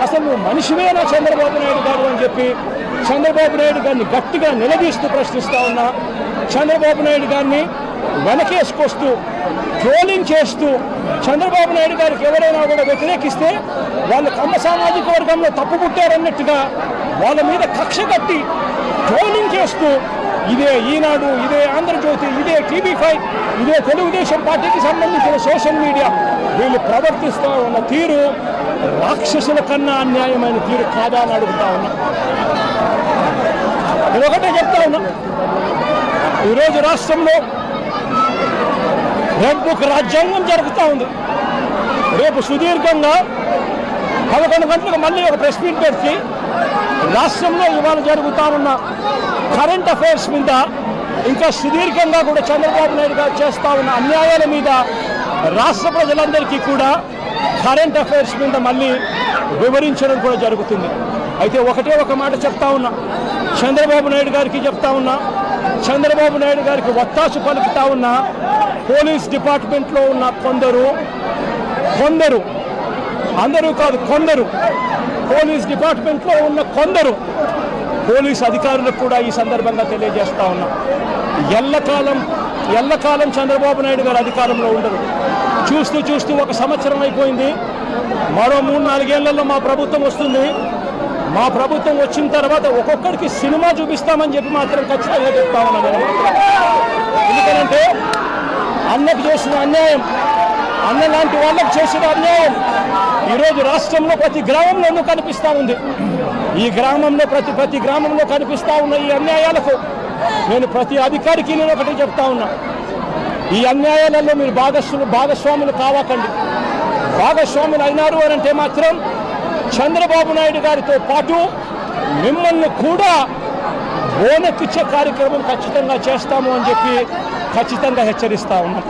అసలు నువ్వు మనిషివేనా చంద్రబాబు నాయుడు గారు అని చెప్పి చంద్రబాబు నాయుడు గారిని గట్టిగా నిలదీస్తూ ప్రశ్నిస్తూ ఉన్నా. చంద్రబాబు నాయుడు గారిని వెనకేసుకొస్తూ ట్రోలింగ్ చేస్తూ చంద్రబాబు నాయుడు గారికి ఎవరైనా కూడా వ్యతిరేకిస్తే వాళ్ళు కమ్మ సామాజిక వర్గంలో తప్పు పుట్టారన్నట్టుగా వాళ్ళ మీద కక్ష కట్టి ట్రోలింగ్ చేస్తూ ఇదే ఈనాడు, ఇదే ఆంధ్రజ్యోతి, ఇదే TV5, ఇదే తెలుగుదేశం పార్టీకి సంబంధించిన సోషల్ మీడియా వీళ్ళు ప్రవర్తిస్తూ ఉన్న తీరు రాక్షసుల కన్నా అన్యాయమైన తీరు కాదా అని అడుగుతా ఉన్నా. ఒకటే చెప్తా ఉన్నా, ఈరోజు రాష్ట్రంలో రెడ్ బుక్ రాజ్యాంగం జరుగుతూ ఉంది. రేపు సుదీర్ఘంగా 11 గంటలకు మళ్ళీ ఒక ప్రెస్ మీట్ పెట్టి రాష్ట్రంలో ఇవాళ జరుగుతా ఉన్న కరెంట్ అఫైర్స్ మీద ఇంకా సుదీర్ఘంగా కూడా చంద్రబాబు నాయుడు గారు చేస్తూ ఉన్న అన్యాయాల మీద రాష్ట్ర ప్రజలందరికీ కూడా కరెంట్ అఫైర్స్ మీద మళ్ళీ వివరించడం కూడా జరుగుతుంది. అయితే ఒకటే ఒక మాట చెప్తా ఉన్నా, చంద్రబాబు నాయుడు గారికి చెప్తా ఉన్నా, చంద్రబాబు నాయుడు గారికి ఒత్తాసు పలుకుతా ఉన్న పోలీస్ డిపార్ట్మెంట్లో ఉన్న కొందరు అందరూ కాదు కొందరు పోలీస్ డిపార్ట్మెంట్లో ఉన్న కొందరు పోలీస్ అధికారులకు కూడా ఈ సందర్భంగా తెలియజేస్తా ఉన్నా, ఎల్లకాలం చంద్రబాబు నాయుడు గారు అధికారంలో ఉండరు. చూస్తూ 1 సంవత్సరం అయిపోయింది. మరో 3-4 ఏళ్లలో మా ప్రభుత్వం వస్తుంది. మా ప్రభుత్వం వచ్చిన తర్వాత ఒక్కొక్కరికి సినిమా చూపిస్తామని చెప్పి మాత్రం ఖచ్చితంగా చెప్తా ఉన్నాను. ఎందుకంటే అన్నకు చేసిన అన్యాయం, అన్న లాంటి వాళ్ళకు చేసిన అన్యాయం ఈరోజు రాష్ట్రంలో ప్రతి గ్రామంలోనూ కనిపిస్తూ ఉంది. ఈ గ్రామంలో ప్రతి గ్రామంలో కనిపిస్తూ ఉన్న ఈ అన్యాయాలకు నేను ప్రతి అధికారికి నేను ఒకటి చెప్తా ఉన్నా, ఈ అన్యాయాలలో మీరు భాగస్వాములు కావకండి. భాగస్వాములు అయినారు అని అంటే మాత్రం చంద్రబాబు నాయుడు గారితో పాటు మిమ్మల్ని కూడా బోనెక్కిచ్చే కార్యక్రమం ఖచ్చితంగా చేస్తాము అని చెప్పి ఖచ్చితంగా హెచ్చరిస్తా ఉన్నాం.